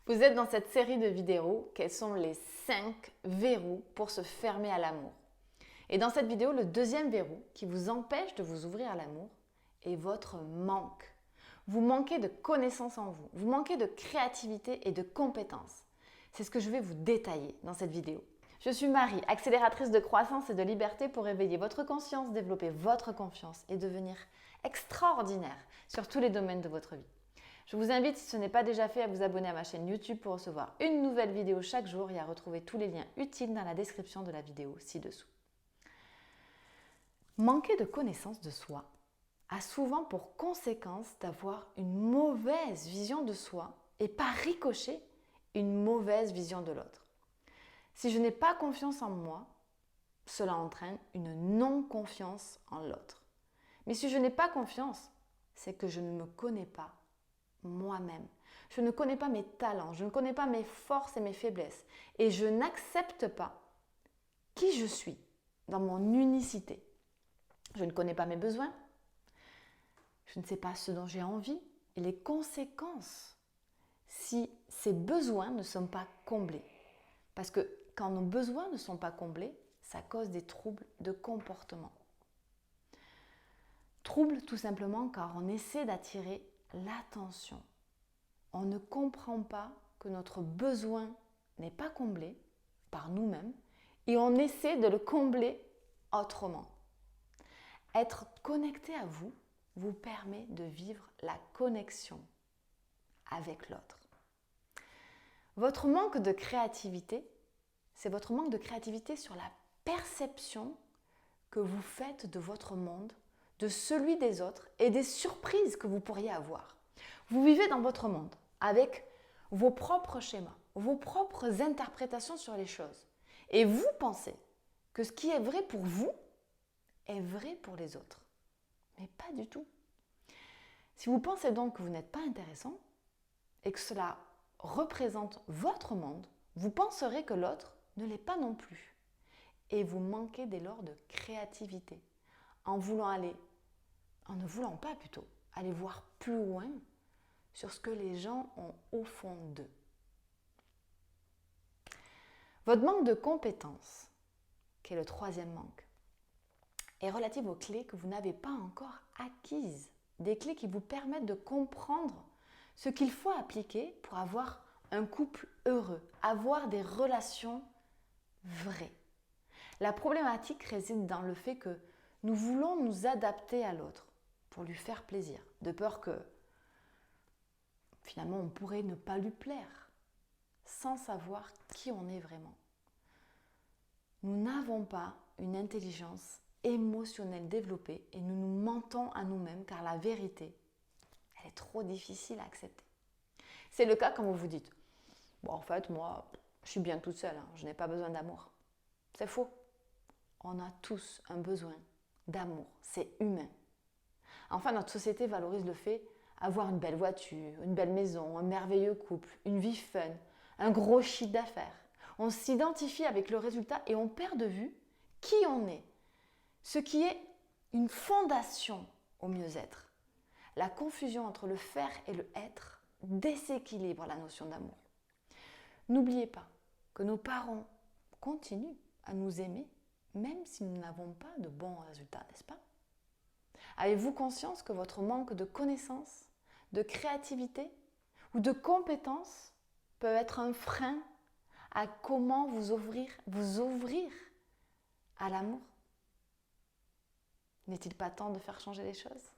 Vous êtes dans cette série de vidéos, quels sont les 5 verrous pour se fermer à l'amour. Et dans cette vidéo, le deuxième verrou qui vous empêche de vous ouvrir à l'amour est votre manque. Vous manquez de connaissance en vous, vous manquez de créativité et de compétences. C'est ce que je vais vous détailler dans cette vidéo. Je suis Marie, accélératrice de croissance et de liberté pour éveiller votre conscience, développer votre confiance et devenir extraordinaire sur tous les domaines de votre vie. Je vous invite, si ce n'est pas déjà fait, à vous abonner à ma chaîne YouTube pour recevoir une nouvelle vidéo chaque jour et à retrouver tous les liens utiles dans la description de la vidéo ci-dessous. Manquer de connaissance de soi a souvent pour conséquence d'avoir une mauvaise vision de soi et par ricochet, une mauvaise vision de l'autre. Si je n'ai pas confiance en moi, cela entraîne une non-confiance en l'autre. Mais si je n'ai pas confiance, c'est que je ne me connais pas moi-même. Je ne connais pas mes talents, je ne connais pas mes forces et mes faiblesses. Et je n'accepte pas qui je suis dans mon unicité. Je ne connais pas mes besoins, je ne sais pas ce dont j'ai envie et les conséquences si ces besoins ne sont pas comblés. Parce que quand nos besoins ne sont pas comblés, ça cause des troubles de comportement. Troubles tout simplement car on essaie d'attirer l'attention. On ne comprend pas que notre besoin n'est pas comblé par nous-mêmes et on essaie de le combler autrement. Être connecté à vous vous permet de vivre la connexion avec l'autre. Votre manque de créativité, c'est votre manque de créativité sur la perception que vous faites de votre monde, de celui des autres et des surprises que vous pourriez avoir. Vous vivez dans votre monde avec vos propres schémas, vos propres interprétations sur les choses. Et vous pensez que ce qui est vrai pour vous est vrai pour les autres. Mais pas du tout. Si vous pensez donc que vous n'êtes pas intéressant et que cela représente votre monde, vous penserez que l'autre ne l'est pas non plus. Et vous manquez dès lors de créativité en ne voulant pas plutôt aller voir plus loin sur ce que les gens ont au fond d'eux. Votre manque de compétences, qui est le troisième manque, est relative aux clés que vous n'avez pas encore acquises. Des clés qui vous permettent de comprendre ce qu'il faut appliquer pour avoir un couple heureux, avoir des relations vraies. La problématique réside dans le fait que nous voulons nous adapter à l'autre pour lui faire plaisir, de peur que finalement on pourrait ne pas lui plaire sans savoir qui on est vraiment. Nous n'avons pas une intelligence émotionnelle développée et nous nous mentons à nous-mêmes car la vérité, elle est trop difficile à accepter. C'est le cas quand vous vous dites « Bon, en fait, moi, je suis bien toute seule, je n'ai pas besoin d'amour. » C'est faux. On a tous un besoin d'amour, c'est humain. Enfin, notre société valorise le fait d'avoir une belle voiture, une belle maison, un merveilleux couple, une vie fun, un gros chiffre d'affaires. On s'identifie avec le résultat et on perd de vue qui on est, ce qui est une fondation au mieux-être. La confusion entre le faire et le être déséquilibre la notion d'amour. N'oubliez pas que nos parents continuent à nous aimer même si nous n'avons pas de bons résultats, n'est-ce pas? Avez-vous conscience que votre manque de connaissances, de créativité ou de compétences peut être un frein à comment vous ouvrir à l'amour? N'est-il pas temps de faire changer les choses?